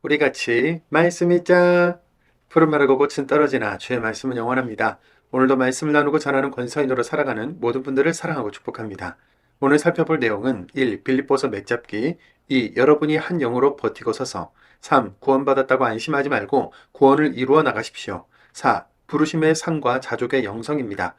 우리 같이 말씀 읽자. 푸른 말하고 꽃은 떨어지나 주의 말씀은 영원합니다. 오늘도 말씀을 나누고 전하는 권서인으로 살아가는 모든 분들을 사랑하고 축복합니다. 오늘 살펴볼 내용은 1. 빌립보서 맥잡기 2. 여러분이 한 영으로 버티고 서서 3. 구원받았다고 안심하지 말고 구원을 이루어 나가십시오. 4. 부르심의 상과 자족의 영성입니다.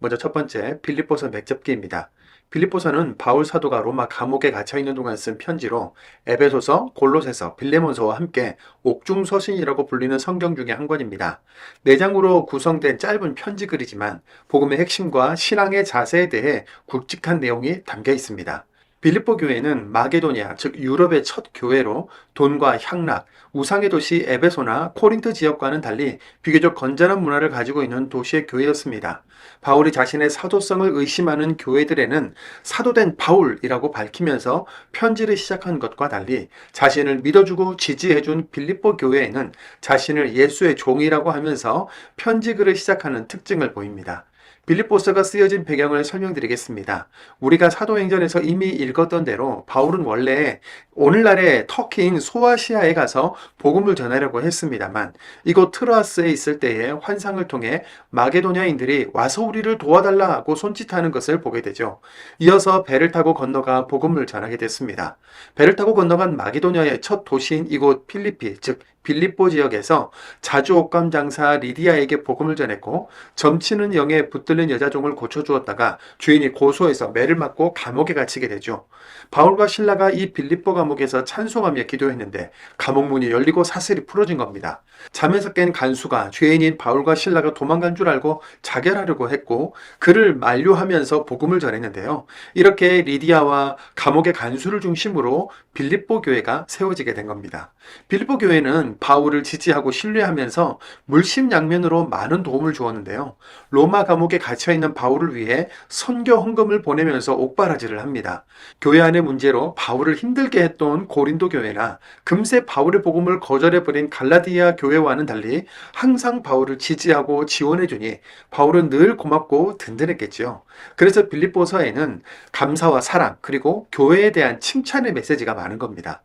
먼저 첫 번째 빌립보서 맥잡기입니다. 빌립보서는 바울 사도가 로마 감옥에 갇혀 있는 동안 쓴 편지로 에베소서, 골로새서, 빌레몬서와 함께 옥중서신이라고 불리는 성경 중에 한 권입니다. 4장으로 구성된 짧은 편지글이지만 복음의 핵심과 신앙의 자세에 대해 굵직한 내용이 담겨 있습니다. 빌립보 교회는 마게도니아, 즉 유럽의 첫 교회로 돈과 향락, 우상의 도시 에베소나 코린트 지역과는 달리 비교적 건전한 문화를 가지고 있는 도시의 교회였습니다. 바울이 자신의 사도성을 의심하는 교회들에는 사도된 바울이라고 밝히면서 편지를 시작한 것과 달리 자신을 믿어주고 지지해준 빌립보 교회에는 자신을 예수의 종이라고 하면서 편지글을 시작하는 특징을 보입니다. 빌립보서가 쓰여진 배경을 설명드리겠습니다. 우리가 사도행전에서 이미 읽었던 대로 바울은 원래 오늘날의 터키인 소아시아에 가서 복음을 전하려고 했습니다만 이곳 트로아스에 있을 때의 환상을 통해 마게도냐인들이 와서 우리를 도와달라고 손짓하는 것을 보게 되죠. 이어서 배를 타고 건너가 복음을 전하게 됐습니다. 배를 타고 건너간 마게도냐의 첫 도시인 이곳 필리피, 즉 빌립보 지역에서 자주 옷감 장사 리디아에게 복음을 전했고 점치는 영에 붙들린 여자종을 고쳐주었다가 주인이 고소해서 매를 맞고 감옥에 갇히게 되죠. 바울과 실라가 이 빌립보 감옥에서 찬송하며 기도했는데 감옥 문이 열리고 사슬이 풀어진 겁니다. 잠에서 깬 간수가 죄인인 바울과 실라가 도망간 줄 알고 자결하려고 했고 그를 만류하면서 복음을 전했는데요. 이렇게 리디아와 감옥의 간수를 중심으로 빌립보 교회가 세워지게 된 겁니다. 빌립보 교회는 바울을 지지하고 신뢰하면서 물심양면으로 많은 도움을 주었는데요. 로마 감옥에 갇혀있는 바울을 위해 선교 헌금을 보내면서 옥바라지를 합니다. 교회 안의 문제로 바울을 힘들게 했던 고린도 교회나 금세 바울의 복음을 거절해버린 갈라디아 교회와는 달리 항상 바울을 지지하고 지원해주니 바울은 늘 고맙고 든든했겠죠. 그래서 빌립보서에는 감사와 사랑 그리고 교회에 대한 칭찬의 메시지가 많은 겁니다.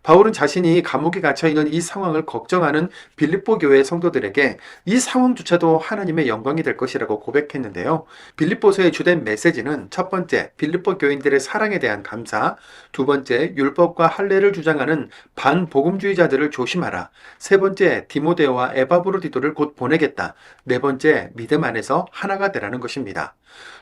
바울은 자신이 감옥에 갇혀있는 이 상황을 걱정하는 빌립보 교회 성도들에게 이 상황조차도 하나님의 영광이 될 것이라고 고백했는데요. 빌립보서의 주된 메시지는 첫 번째, 빌립보 교인들의 사랑에 대한 감사, 두 번째, 율법과 할례를 주장하는 반복음주의자들을 조심하라, 세 번째, 디모데와 에바브로디도를 곧 보내겠다, 네 번째, 믿음 안에서 하나가 되라는 것입니다.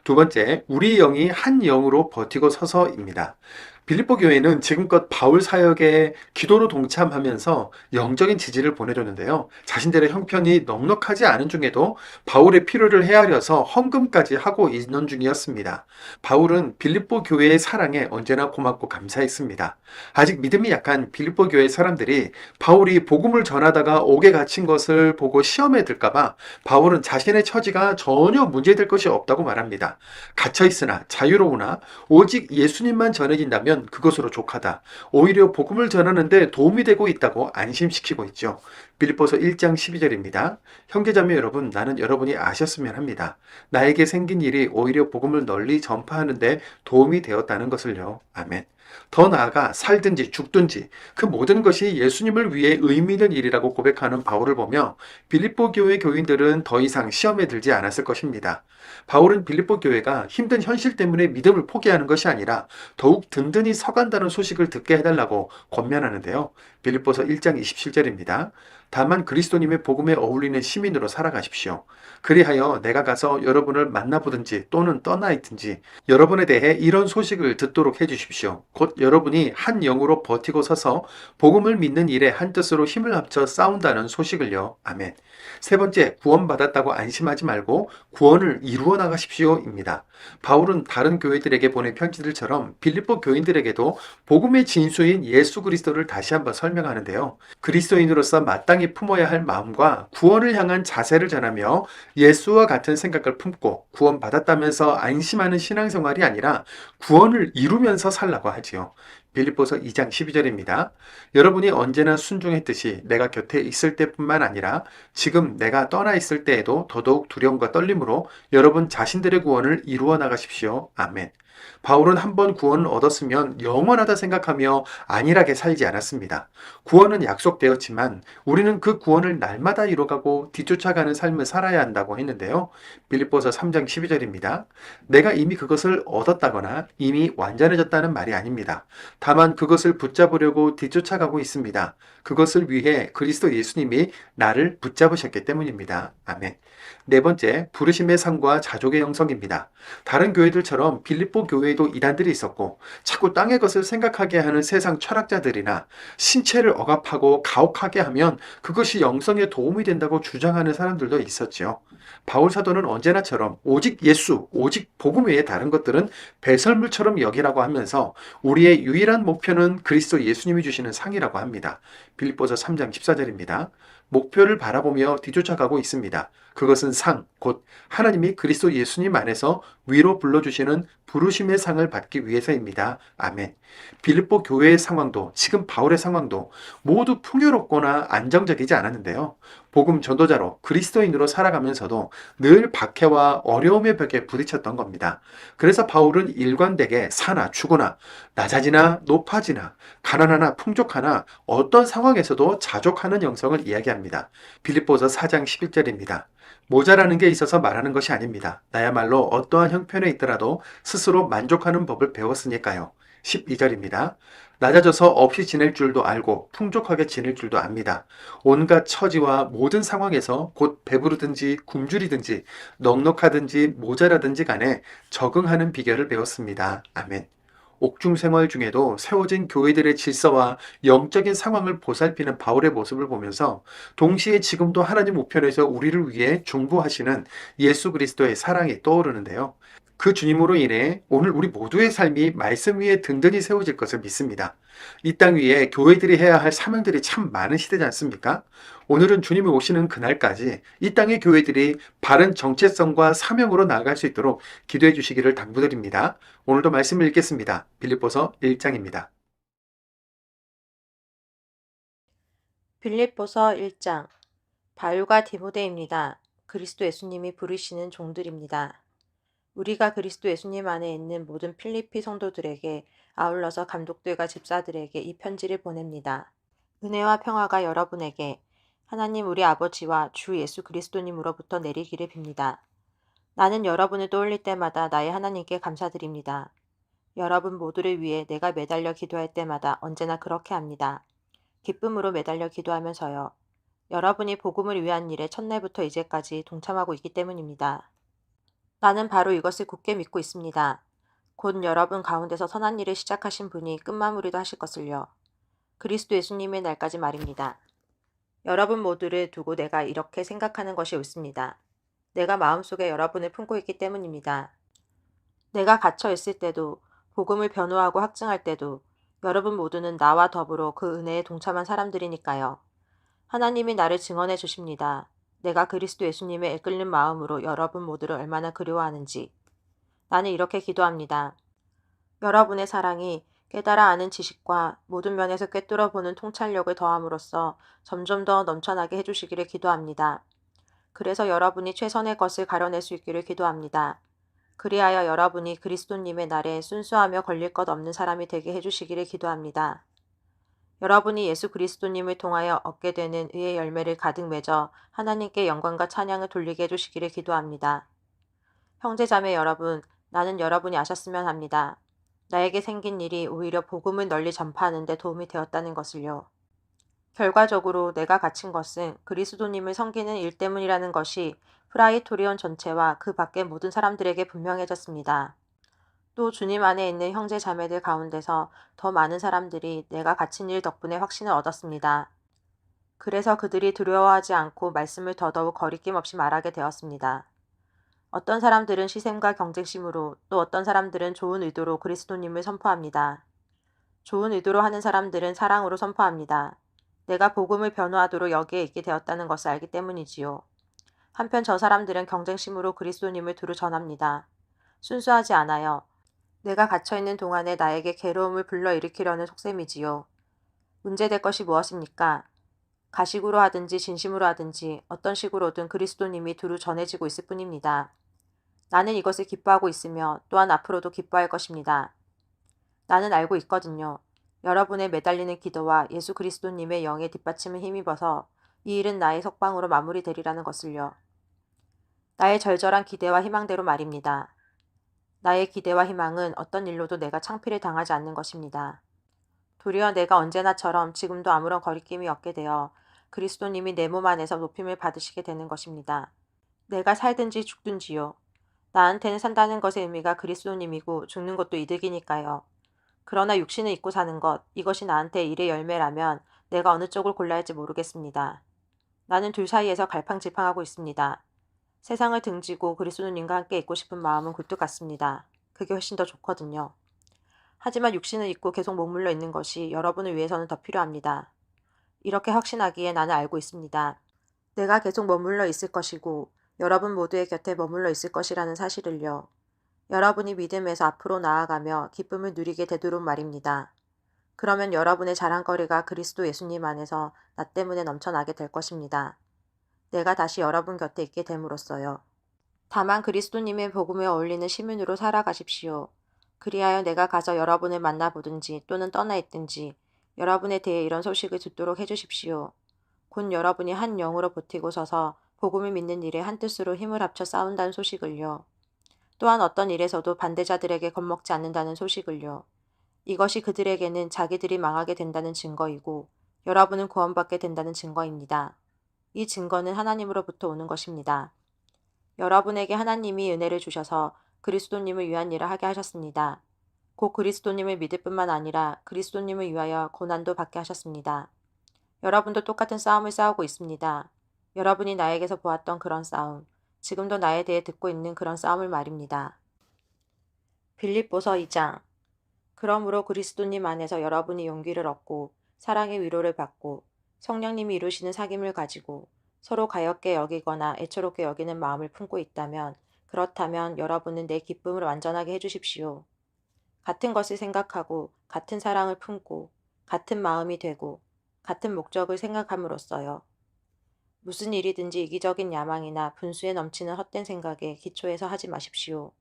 두 번째, 우리 영이 한 영으로 버티고 서서입니다. 빌립보 교회는 지금껏 바울 사역에 기도로 동참하면서 영적인 지지를 보내줬는데요. 자신들의 형편이 넉넉하지 않은 중에도 바울의 필요를 헤아려서 헌금까지 하고 있는 중이었습니다. 바울은 빌립보 교회의 사랑에 언제나 고맙고 감사했습니다. 아직 믿음이 약한 빌립보 교회 사람들이 바울이 복음을 전하다가 옥에 갇힌 것을 보고 시험에 들까봐 바울은 자신의 처지가 전혀 문제될 것이 없다고 말합니다. 갇혀있으나 자유로우나 오직 예수님만 전해진다면 그것으로 족하다. 오히려 복음을 전하는데 도움이 되고 있다고 안심시키고 있죠. 빌립보서 1장 12절입니다. 형제자매 여러분, 나는 여러분이 아셨으면 합니다. 나에게 생긴 일이 오히려 복음을 널리 전파하는데 도움이 되었다는 것을요. 아멘. 더 나아가 살든지 죽든지 그 모든 것이 예수님을 위해 의미 있는 일이라고 고백하는 바울을 보며 빌립보 교회 교인들은 더 이상 시험에 들지 않았을 것입니다. 바울은 빌립보 교회가 힘든 현실 때문에 믿음을 포기하는 것이 아니라 더욱 든든히 서간다는 소식을 듣게 해달라고 권면하는데요. 빌립보서 1장 27절입니다. 다만 그리스도님의 복음에 어울리는 시민으로 살아가십시오. 그리하여 내가 가서 여러분을 만나보든지 또는 떠나 있든지 여러분에 대해 이런 소식을 듣도록 해주십시오. 곧 여러분이 한 영으로 버티고 서서 복음을 믿는 일에 한 뜻으로 힘을 합쳐 싸운다는 소식을요. 아멘. 세 번째, 구원받았다고 안심하지 말고 구원을 이루어 나가십시오입니다. 바울은 다른 교회들에게 보낸 편지들처럼 빌립보 교인들에게도 복음의 진수인 예수 그리스도를 다시 한번 설명하는데요. 그리스도인으로서 마땅히 품어야 할 마음과 구원을 향한 자세를 전하며 예수와 같은 생각을 품고 구원받았다면서 안심하는 신앙생활이 아니라 구원을 이루면서 살라고 하지요. 빌립보서 2장 12절입니다. 여러분이 언제나 순종했듯이 내가 곁에 있을 때뿐만 아니라 지금 내가 떠나 있을 때에도 더더욱 두려움과 떨림으로 여러분 자신들의 구원을 이루어 나가십시오. 아멘. 바울은 한 번 구원을 얻었으면 영원하다 생각하며 안일하게 살지 않았습니다. 구원은 약속되었지만 우리는 그 구원을 날마다 이뤄가고 뒤쫓아가는 삶을 살아야 한다고 했는데요. 빌립보서 3장 12절입니다. 내가 이미 그것을 얻었다거나 이미 완전해졌다는 말이 아닙니다. 다만 그것을 붙잡으려고 뒤쫓아가고 있습니다. 그것을 위해 그리스도 예수님이 나를 붙잡으셨기 때문입니다. 아멘. 네 번째, 부르심의 상과 자족의 영성입니다. 다른 교회들처럼 빌립보 교회에도 이단들이 있었고 자꾸 땅의 것을 생각하게 하는 세상 철학자들이나 신체를 억압하고 가혹하게 하면 그것이 영성에 도움이 된다고 주장하는 사람들도 있었지요. 바울 사도는 언제나처럼 오직 예수, 오직 복음 외에 다른 것들은 배설물처럼 여기라고 하면서 우리의 유일한 목표는 그리스도 예수님이 주시는 상이라고 합니다. 빌립보서 3장 14절입니다. 목표를 바라보며 뒤쫓아가고 있습니다. 그것은 상, 곧 하나님이 그리스도 예수님 안에서 위로 불러주시는 부르심의 상을 받기 위해서입니다. 아멘. 빌립보 교회의 상황도 지금 바울의 상황도 모두 풍요롭거나 안정적이지 않았는데요. 복음 전도자로 그리스도인으로 살아가면서도 늘 박해와 어려움의 벽에 부딪혔던 겁니다. 그래서 바울은 일관되게 사나 죽으나 낮아지나 높아지나 가난하나 풍족하나 어떤 상황에서도 자족하는 영성을 이야기합니다. 빌립보서 4장 11절입니다. 모자라는 게 있어서 말하는 것이 아닙니다. 나야말로 어떠한 형편에 있더라도 스스로 만족하는 법을 배웠으니까요. 12절입니다. 낮아져서 없이 지낼 줄도 알고 풍족하게 지낼 줄도 압니다. 온갖 처지와 모든 상황에서 곧 배부르든지 굶주리든지 넉넉하든지 모자라든지 간에 적응하는 비결을 배웠습니다. 아멘. 옥중 생활 중에도 세워진 교회들의 질서와 영적인 상황을 보살피는 바울의 모습을 보면서 동시에 지금도 하나님 우편에서 우리를 위해 중보하시는 예수 그리스도의 사랑이 떠오르는데요. 그 주님으로 인해 오늘 우리 모두의 삶이 말씀 위에 든든히 세워질 것을 믿습니다. 이 땅 위에 교회들이 해야 할 사명들이 참 많은 시대지 않습니까? 오늘은 주님이 오시는 그날까지 이 땅의 교회들이 바른 정체성과 사명으로 나아갈 수 있도록 기도해 주시기를 당부드립니다. 오늘도 말씀을 읽겠습니다. 빌립보서 1장입니다. 빌립보서 1장. 바울과 디모데입니다. 그리스도 예수님이 부르시는 종들입니다. 우리가 그리스도 예수님 안에 있는 모든 필리피 성도들에게 아울러서 감독들과 집사들에게 이 편지를 보냅니다. 은혜와 평화가 여러분에게 하나님 우리 아버지와 주 예수 그리스도님으로부터 내리기를 빕니다. 나는 여러분을 떠올릴 때마다 나의 하나님께 감사드립니다. 여러분 모두를 위해 내가 매달려 기도할 때마다 언제나 그렇게 합니다. 기쁨으로 매달려 기도하면서요. 여러분이 복음을 위한 일에 첫날부터 이제까지 동참하고 있기 때문입니다. 나는 바로 이것을 굳게 믿고 있습니다. 곧 여러분 가운데서 선한 일을 시작하신 분이 끝마무리도 하실 것을요. 그리스도 예수님의 날까지 말입니다. 여러분 모두를 두고 내가 이렇게 생각하는 것이 옳습니다. 내가 마음속에 여러분을 품고 있기 때문입니다. 내가 갇혀 있을 때도 복음을 변호하고 확증할 때도 여러분 모두는 나와 더불어 그 은혜에 동참한 사람들이니까요. 하나님이 나를 증언해 주십니다. 내가 그리스도 예수님의 이끌린 마음으로 여러분 모두를 얼마나 그리워하는지. 나는 이렇게 기도합니다. 여러분의 사랑이 깨달아 아는 지식과 모든 면에서 꿰뚫어 보는 통찰력을 더함으로써 점점 더 넘쳐나게 해주시기를 기도합니다. 그래서 여러분이 최선의 것을 가려낼 수 있기를 기도합니다. 그리하여 여러분이 그리스도님의 날에 순수하며 걸릴 것 없는 사람이 되게 해주시기를 기도합니다. 여러분이 예수 그리스도님을 통하여 얻게 되는 의의 열매를 가득 맺어 하나님께 영광과 찬양을 돌리게 해주시기를 기도합니다. 형제자매 여러분, 나는 여러분이 아셨으면 합니다. 나에게 생긴 일이 오히려 복음을 널리 전파하는 데 도움이 되었다는 것을요. 결과적으로 내가 갇힌 것은 그리스도님을 섬기는 일 때문이라는 것이 프라이토리온 전체와 그 밖의 모든 사람들에게 분명해졌습니다. 또 주님 안에 있는 형제 자매들 가운데서 더 많은 사람들이 내가 갇힌 일 덕분에 확신을 얻었습니다. 그래서 그들이 두려워하지 않고 말씀을 더더욱 거리낌 없이 말하게 되었습니다. 어떤 사람들은 시샘과 경쟁심으로 또 어떤 사람들은 좋은 의도로 그리스도님을 선포합니다. 좋은 의도로 하는 사람들은 사랑으로 선포합니다. 내가 복음을 변호하도록 여기에 있게 되었다는 것을 알기 때문이지요. 한편 저 사람들은 경쟁심으로 그리스도님을 두루 전합니다. 순수하지 않아요. 내가 갇혀있는 동안에 나에게 괴로움을 불러일으키려는 속셈이지요. 문제될 것이 무엇입니까? 가식으로 하든지 진심으로 하든지 어떤 식으로든 그리스도님이 두루 전해지고 있을 뿐입니다. 나는 이것을 기뻐하고 있으며 또한 앞으로도 기뻐할 것입니다. 나는 알고 있거든요. 여러분의 매달리는 기도와 예수 그리스도님의 영의 뒷받침을 힘입어서 이 일은 나의 석방으로 마무리되리라는 것을요. 나의 절절한 기대와 희망대로 말입니다. 나의 기대와 희망은 어떤 일로도 내가 창피를 당하지 않는 것입니다. 도리어 내가 언제나처럼 지금도 아무런 거리낌이 없게 되어 그리스도님이 내 몸 안에서 높임을 받으시게 되는 것입니다. 내가 살든지 죽든지요. 나한테는 산다는 것의 의미가 그리스도님이고 죽는 것도 이득이니까요. 그러나 육신을 입고 사는 것, 이것이 나한테 일의 열매라면 내가 어느 쪽을 골라야 할지 모르겠습니다. 나는 둘 사이에서 갈팡질팡하고 있습니다. 세상을 등지고 그리스도님과 함께 있고 싶은 마음은 굴뚝 같습니다. 그게 훨씬 더 좋거든요. 하지만 육신을 입고 계속 머물러 있는 것이 여러분을 위해서는 더 필요합니다. 이렇게 확신하기에 나는 알고 있습니다. 내가 계속 머물러 있을 것이고 여러분 모두의 곁에 머물러 있을 것이라는 사실을요. 여러분이 믿음에서 앞으로 나아가며 기쁨을 누리게 되도록 말입니다. 그러면 여러분의 자랑거리가 그리스도 예수님 안에서 나 때문에 넘쳐나게 될 것입니다. 내가 다시 여러분 곁에 있게 됨으로써요. 다만 그리스도님의 복음에 어울리는 시민으로 살아가십시오. 그리하여 내가 가서 여러분을 만나보든지 또는 떠나 있든지 여러분에 대해 이런 소식을 듣도록 해주십시오. 곧 여러분이 한 영으로 버티고 서서 복음을 믿는 일에 한 뜻으로 힘을 합쳐 싸운다는 소식을요. 또한 어떤 일에서도 반대자들에게 겁먹지 않는다는 소식을요. 이것이 그들에게는 자기들이 망하게 된다는 증거이고 여러분은 구원받게 된다는 증거입니다. 이 증거는 하나님으로부터 오는 것입니다. 여러분에게 하나님이 은혜를 주셔서 그리스도님을 위한 일을 하게 하셨습니다. 곧 그리스도님을 믿을 뿐만 아니라 그리스도님을 위하여 고난도 받게 하셨습니다. 여러분도 똑같은 싸움을 싸우고 있습니다. 여러분이 나에게서 보았던 그런 싸움, 지금도 나에 대해 듣고 있는 그런 싸움을 말입니다. 빌립보서 2장. 그러므로 그리스도님 안에서 여러분이 용기를 얻고 사랑의 위로를 받고 성령님이 이루시는 사귐을 가지고 서로 가엾게 여기거나 애처롭게 여기는 마음을 품고 있다면 그렇다면 여러분은 내 기쁨을 완전하게 해주십시오. 같은 것을 생각하고 같은 사랑을 품고 같은 마음이 되고 같은 목적을 생각함으로써요. 무슨 일이든지 이기적인 야망이나 분수에 넘치는 헛된 생각에 기초해서 하지 마십시오.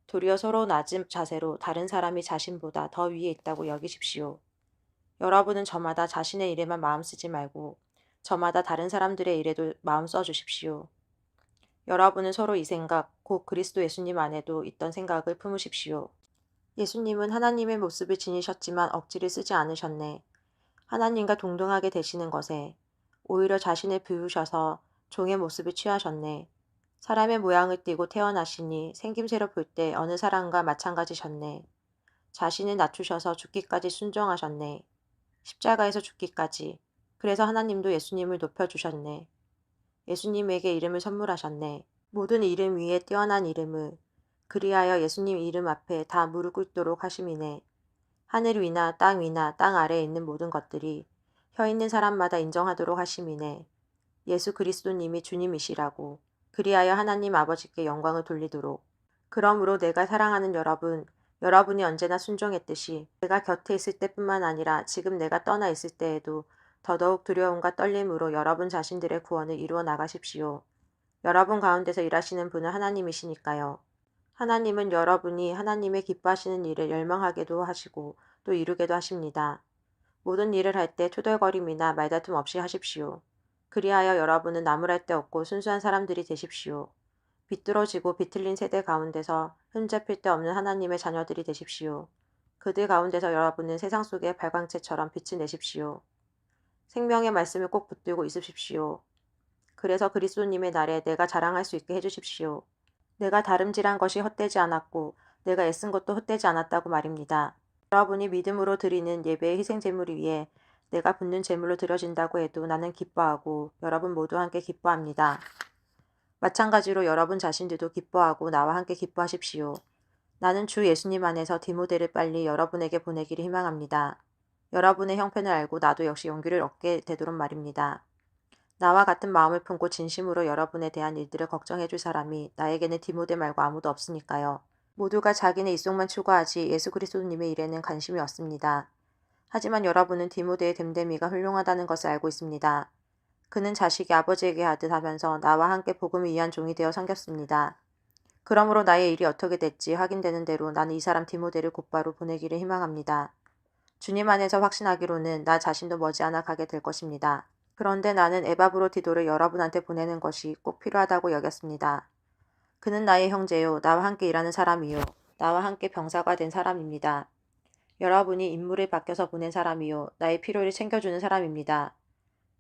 도리어 서로 낮은 자세로 다른 사람이 자신보다 더 위에 있다고 여기십시오. 여러분은 저마다 자신의 일에만 마음 쓰지 말고 저마다 다른 사람들의 일에도 마음 써주십시오. 여러분은 서로 이 생각, 곧 그리스도 예수님 안에도 있던 생각을 품으십시오. 예수님은 하나님의 모습을 지니셨지만 억지를 쓰지 않으셨네. 하나님과 동등하게 되시는 것에 오히려 자신을 비우셔서 종의 모습을 취하셨네. 사람의 모양을 띠고 태어나시니 생김새로 볼 때 어느 사람과 마찬가지셨네. 자신을 낮추셔서 죽기까지 순종하셨네. 십자가에서 죽기까지. 그래서 하나님도 예수님을 높여주셨네. 예수님에게 이름을 선물하셨네. 모든 이름 위에 뛰어난 이름을. 그리하여 예수님 이름 앞에 다 무릎 꿇도록 하심이네. 하늘 위나 땅 아래에 있는 모든 것들이 혀 있는 사람마다 인정하도록 하심이네. 예수 그리스도님이 주님이시라고. 그리하여 하나님 아버지께 영광을 돌리도록. 그러므로 내가 사랑하는 여러분, 여러분이 언제나 순종했듯이 내가 곁에 있을 때뿐만 아니라 지금 내가 떠나 있을 때에도 더더욱 두려움과 떨림으로 여러분 자신들의 구원을 이루어 나가십시오. 여러분 가운데서 일하시는 분은 하나님이시니까요. 하나님은 여러분이 하나님의 기뻐하시는 일을 열망하게도 하시고 또 이루게도 하십니다. 모든 일을 할 때 투덜거림이나 말다툼 없이 하십시오. 그리하여 여러분은 나무랄 데 없고 순수한 사람들이 되십시오. 비뚤어지고 비틀린 세대 가운데서 흠잡힐 데 없는 하나님의 자녀들이 되십시오. 그들 가운데서 여러분은 세상 속의 발광체처럼 빛을 내십시오. 생명의 말씀을 꼭 붙들고 있으십시오. 그래서 그리스도님의 날에 내가 자랑할 수 있게 해주십시오. 내가 다름질한 것이 헛되지 않았고 내가 애쓴 것도 헛되지 않았다고 말입니다. 여러분이 믿음으로 드리는 예배의 희생제물 위에 내가 붓는 제물로 드려진다고 해도 나는 기뻐하고 여러분 모두 함께 기뻐합니다. 마찬가지로 여러분 자신들도 기뻐하고 나와 함께 기뻐하십시오. 나는 주 예수님 안에서 디모데를 빨리 여러분에게 보내기를 희망합니다. 여러분의 형편을 알고 나도 역시 용기를 얻게 되도록 말입니다. 나와 같은 마음을 품고 진심으로 여러분에 대한 일들을 걱정해 줄 사람이 나에게는 디모데 말고 아무도 없으니까요. 모두가 자기네 이속만 추구하지 예수 그리스도님의 일에는 관심이 없습니다. 하지만 여러분은 디모데의 됨됨이가 훌륭하다는 것을 알고 있습니다. 그는 자식이 아버지에게 하듯 하면서 나와 함께 복음을 위한 종이 되어 섬겼습니다. 그러므로 나의 일이 어떻게 될지 확인되는 대로 나는 이 사람 디모데를 곧바로 보내기를 희망합니다. 주님 안에서 확신하기로는 나 자신도 머지않아 가게 될 것입니다. 그런데 나는 에바브로디도를 여러분한테 보내는 것이 꼭 필요하다고 여겼습니다. 그는 나의 형제요, 나와 함께 일하는 사람이요, 나와 함께 병사가 된 사람입니다. 여러분이 임무를 맡겨서 보낸 사람이요, 나의 필요를 챙겨주는 사람입니다.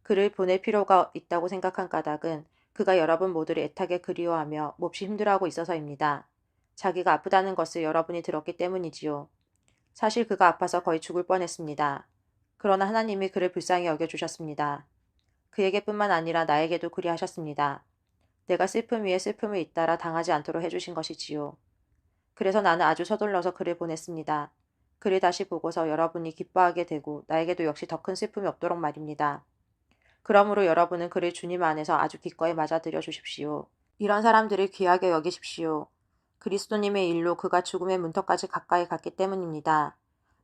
그를 보낼 필요가 있다고 생각한 까닭은 그가 여러분 모두를 애타게 그리워하며 몹시 힘들어하고 있어서입니다. 자기가 아프다는 것을 여러분이 들었기 때문이지요. 사실 그가 아파서 거의 죽을 뻔했습니다. 그러나 하나님이 그를 불쌍히 여겨주셨습니다. 그에게뿐만 아니라 나에게도 그리하셨습니다. 내가 슬픔 위에 슬픔을 잇따라 당하지 않도록 해주신 것이지요. 그래서 나는 아주 서둘러서 그를 보냈습니다. 그를 다시 보고서 여러분이 기뻐하게 되고 나에게도 역시 더 큰 슬픔이 없도록 말입니다. 그러므로 여러분은 그를 주님 안에서 아주 기꺼이 맞아들여 주십시오. 이런 사람들을 귀하게 여기십시오. 그리스도님의 일로 그가 죽음의 문턱까지 가까이 갔기 때문입니다.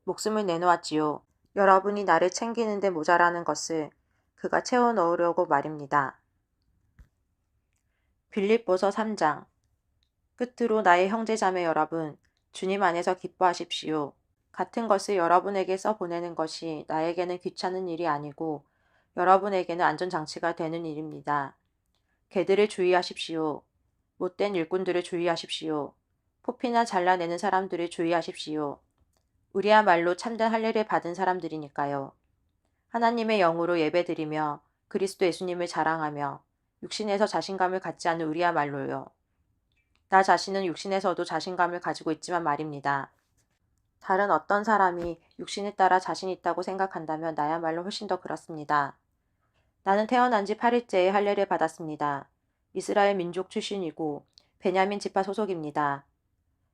목숨을 내놓았지요. 여러분이 나를 챙기는데 모자라는 것을 그가 채워 넣으려고 말입니다. 빌립보서 3장. 끝으로 나의 형제자매 여러분, 주님 안에서 기뻐하십시오. 같은 것을 여러분에게 써보내는 것이 나에게는 귀찮은 일이 아니고 여러분에게는 안전장치가 되는 일입니다. 개들을 주의하십시오. 못된 일꾼들을 주의하십시오. 포피나 잘라내는 사람들을 주의하십시오. 우리야말로 참된 할례를 받은 사람들이니까요. 하나님의 영으로 예배드리며 그리스도 예수님을 자랑하며 육신에서 자신감을 갖지 않는 우리야말로요. 나 자신은 육신에서도 자신감을 가지고 있지만 말입니다. 다른 어떤 사람이 육신에 따라 자신 있다고 생각한다면 나야말로 훨씬 더 그렇습니다. 나는 태어난 지 8일째에 할례를 받았습니다. 이스라엘 민족 출신이고 베냐민 지파 소속입니다.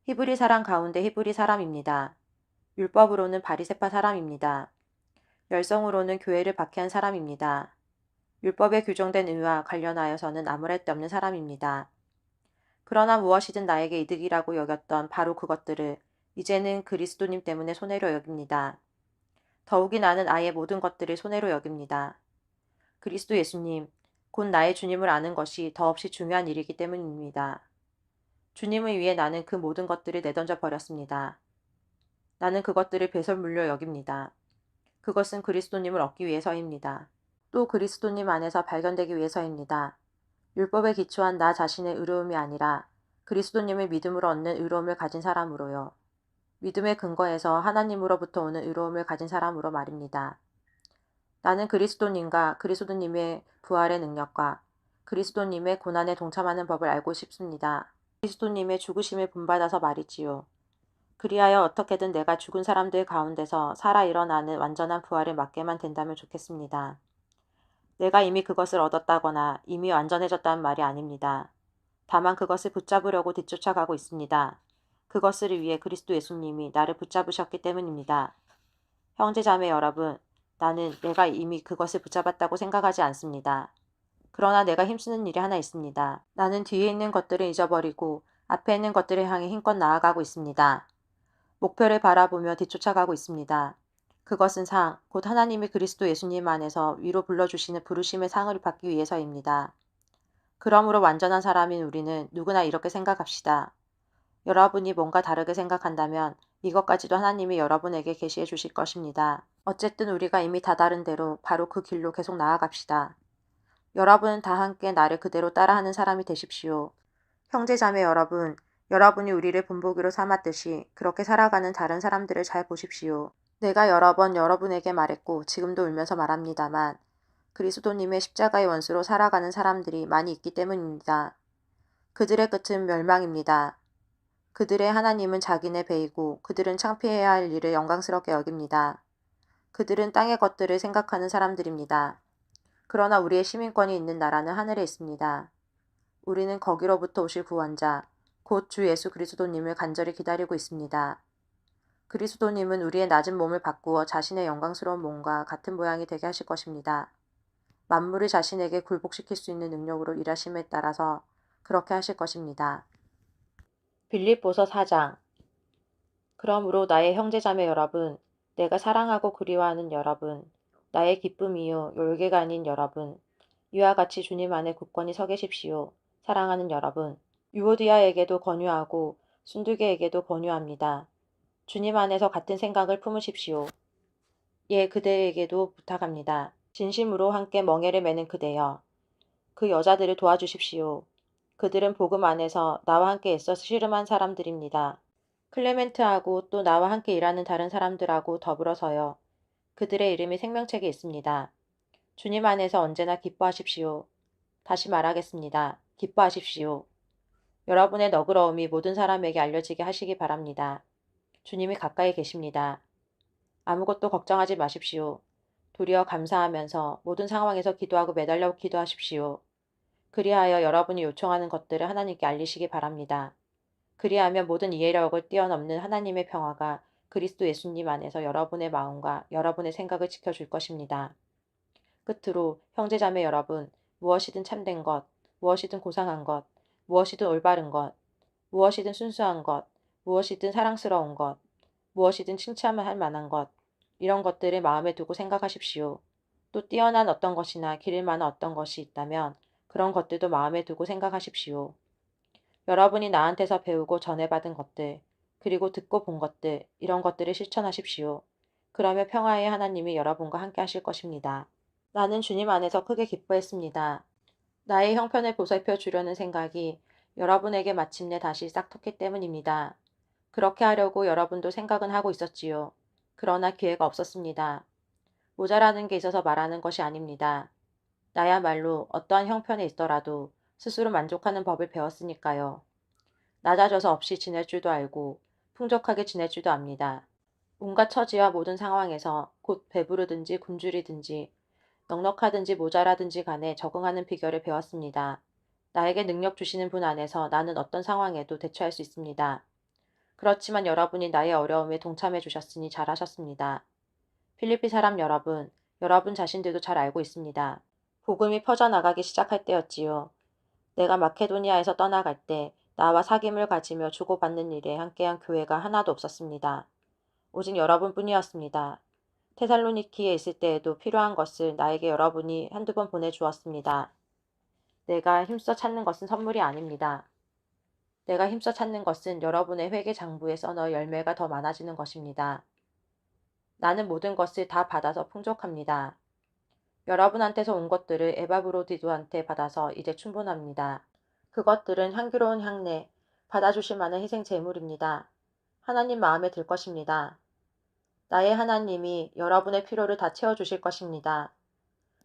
히브리 사람 가운데 히브리 사람입니다. 율법으로는 바리새파 사람입니다. 열성으로는 교회를 박해한 사람입니다. 율법에 규정된 의와 관련하여서는 아무럴 데 없는 사람입니다. 그러나 무엇이든 나에게 이득이라고 여겼던 바로 그것들을 이제는 그리스도님 때문에 손해로 여깁니다. 더욱이 나는 아예 모든 것들을 손해로 여깁니다. 그리스도 예수님, 곧 나의 주님을 아는 것이 더없이 중요한 일이기 때문입니다. 주님을 위해 나는 그 모든 것들을 내던져 버렸습니다. 나는 그것들을 배설물로 여깁니다. 그것은 그리스도님을 얻기 위해서입니다. 또 그리스도님 안에서 발견되기 위해서입니다. 율법에 기초한 나 자신의 의로움이 아니라 그리스도님을 믿음으로 얻는 의로움을 가진 사람으로요. 믿음의 근거에서 하나님으로부터 오는 의로움을 가진 사람으로 말입니다. 나는 그리스도님과 그리스도님의 부활의 능력과 그리스도님의 고난에 동참하는 법을 알고 싶습니다. 그리스도님의 죽으심을 본받아서 말이지요. 그리하여 어떻게든 내가 죽은 사람들 가운데서 살아 일어나는 완전한 부활을 맞게만 된다면 좋겠습니다. 내가 이미 그것을 얻었다거나 이미 완전해졌다는 말이 아닙니다. 다만 그것을 붙잡으려고 뒤쫓아가고 있습니다. 그것을 위해 그리스도 예수님이 나를 붙잡으셨기 때문입니다. 형제자매 여러분, 나는 내가 이미 그것을 붙잡았다고 생각하지 않습니다. 그러나 내가 힘쓰는 일이 하나 있습니다. 나는 뒤에 있는 것들을 잊어버리고 앞에 있는 것들을 향해 힘껏 나아가고 있습니다. 목표를 바라보며 뒤쫓아가고 있습니다. 그것은 상, 곧 하나님이 그리스도 예수님 안에서 위로 불러주시는 부르심의 상을 받기 위해서입니다. 그러므로 완전한 사람인 우리는 누구나 이렇게 생각합시다. 여러분이 뭔가 다르게 생각한다면 이것까지도 하나님이 여러분에게 계시해 주실 것입니다. 어쨌든 우리가 이미 다 다른 대로 바로 그 길로 계속 나아갑시다. 여러분은 다 함께 나를 그대로 따라하는 사람이 되십시오. 형제자매 여러분, 여러분이 우리를 본보기로 삼았듯이 그렇게 살아가는 다른 사람들을 잘 보십시오. 내가 여러 번 여러분에게 말했고 지금도 울면서 말합니다만 그리스도님의 십자가의 원수로 살아가는 사람들이 많이 있기 때문입니다. 그들의 끝은 멸망입니다. 그들의 하나님은 자기네 배이고 그들은 창피해야 할 일을 영광스럽게 여깁니다. 그들은 땅의 것들을 생각하는 사람들입니다. 그러나 우리의 시민권이 있는 나라는 하늘에 있습니다. 우리는 거기로부터 오실 구원자, 곧 주 예수 그리스도님을 간절히 기다리고 있습니다. 그리스도님은 우리의 낮은 몸을 바꾸어 자신의 영광스러운 몸과 같은 모양이 되게 하실 것입니다. 만물을 자신에게 굴복시킬 수 있는 능력으로 일하심에 따라서 그렇게 하실 것입니다. 빌립보서 4장. 그러므로 나의 형제자매 여러분, 내가 사랑하고 그리워하는 여러분, 나의 기쁨이요 열개가 아닌 여러분, 이와 같이 주님 안에 굳건히 서 계십시오. 사랑하는 여러분, 유오디아에게도 권유하고 순두계에게도 권유합니다. 주님 안에서 같은 생각을 품으십시오. 예, 그대에게도 부탁합니다. 진심으로 함께 멍에를 매는 그대여. 그 여자들을 도와주십시오. 그들은 복음 안에서 나와 함께 애써 씨름한 사람들입니다. 클레멘트하고 또 나와 함께 일하는 다른 사람들하고 더불어서요. 그들의 이름이 생명책에 있습니다. 주님 안에서 언제나 기뻐하십시오. 다시 말하겠습니다. 기뻐하십시오. 여러분의 너그러움이 모든 사람에게 알려지게 하시기 바랍니다. 주님이 가까이 계십니다. 아무것도 걱정하지 마십시오. 도리어 감사하면서 모든 상황에서 기도하고 매달려 기도하십시오. 그리하여 여러분이 요청하는 것들을 하나님께 알리시기 바랍니다. 그리하면 모든 이해력을 뛰어넘는 하나님의 평화가 그리스도 예수님 안에서 여러분의 마음과 여러분의 생각을 지켜줄 것입니다. 끝으로 형제자매 여러분, 무엇이든 참된 것, 무엇이든 고상한 것, 무엇이든 올바른 것, 무엇이든 순수한 것, 무엇이든 사랑스러운 것, 무엇이든 칭찬할 만한 것, 이런 것들을 마음에 두고 생각하십시오. 또 뛰어난 어떤 것이나 기를 만한 어떤 것이 있다면 그런 것들도 마음에 두고 생각하십시오. 여러분이 나한테서 배우고 전해받은 것들, 그리고 듣고 본 것들, 이런 것들을 실천하십시오. 그러면 평화의 하나님이 여러분과 함께 하실 것입니다. 나는 주님 안에서 크게 기뻐했습니다. 나의 형편을 보살펴 주려는 생각이 여러분에게 마침내 다시 싹텄기 때문입니다. 그렇게 하려고 여러분도 생각은 하고 있었지요. 그러나 기회가 없었습니다. 모자라는 게 있어서 말하는 것이 아닙니다. 나야말로 어떠한 형편에 있더라도 스스로 만족하는 법을 배웠으니까요. 낮아져서 없이 지낼 줄도 알고 풍족하게 지낼 줄도 압니다. 온갖 처지와 모든 상황에서 곧 배부르든지 굶주리든지 넉넉하든지 모자라든지 간에 적응하는 비결을 배웠습니다. 나에게 능력 주시는 분 안에서 나는 어떤 상황에도 대처할 수 있습니다. 그렇지만 여러분이 나의 어려움에 동참해 주셨으니 잘하셨습니다. 필리피 사람 여러분, 여러분 자신들도 잘 알고 있습니다. 복음이 퍼져나가기 시작할 때였지요. 내가 마케도니아에서 떠나갈 때 나와 사귐을 가지며 주고받는 일에 함께한 교회가 하나도 없었습니다. 오직 여러분뿐이었습니다. 테살로니키에 있을 때에도 필요한 것을 나에게 여러분이 한두 번 보내주었습니다. 내가 힘써 찾는 것은 선물이 아닙니다. 내가 힘써 찾는 것은 여러분의 회개 장부에 써넣을 열매가 더 많아지는 것입니다. 나는 모든 것을 다 받아서 풍족합니다. 여러분한테서 온 것들을 에바브로디도한테 받아서 이제 충분합니다. 그것들은 향기로운 향내, 받아주실 만한 희생 제물입니다. 하나님 마음에 들 것입니다. 나의 하나님이 여러분의 필요를 다 채워주실 것입니다.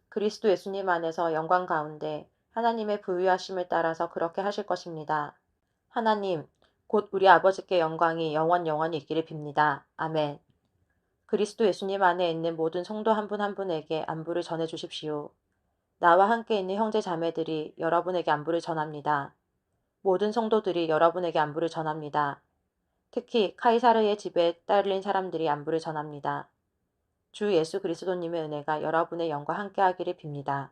그리스도 예수님 안에서 영광 가운데 하나님의 부유하심을 따라서 그렇게 하실 것입니다. 하나님, 곧 우리 아버지께 영광이 영원히 있기를 빕니다. 아멘. 그리스도 예수님 안에 있는 모든 성도 한 분 한 분에게 안부를 전해 주십시오. 나와 함께 있는 형제 자매들이 여러분에게 안부를 전합니다. 모든 성도들이 여러분에게 안부를 전합니다. 특히 카이사르의 집에 딸린 사람들이 안부를 전합니다. 주 예수 그리스도님의 은혜가 여러분의 영과 함께 하기를 빕니다.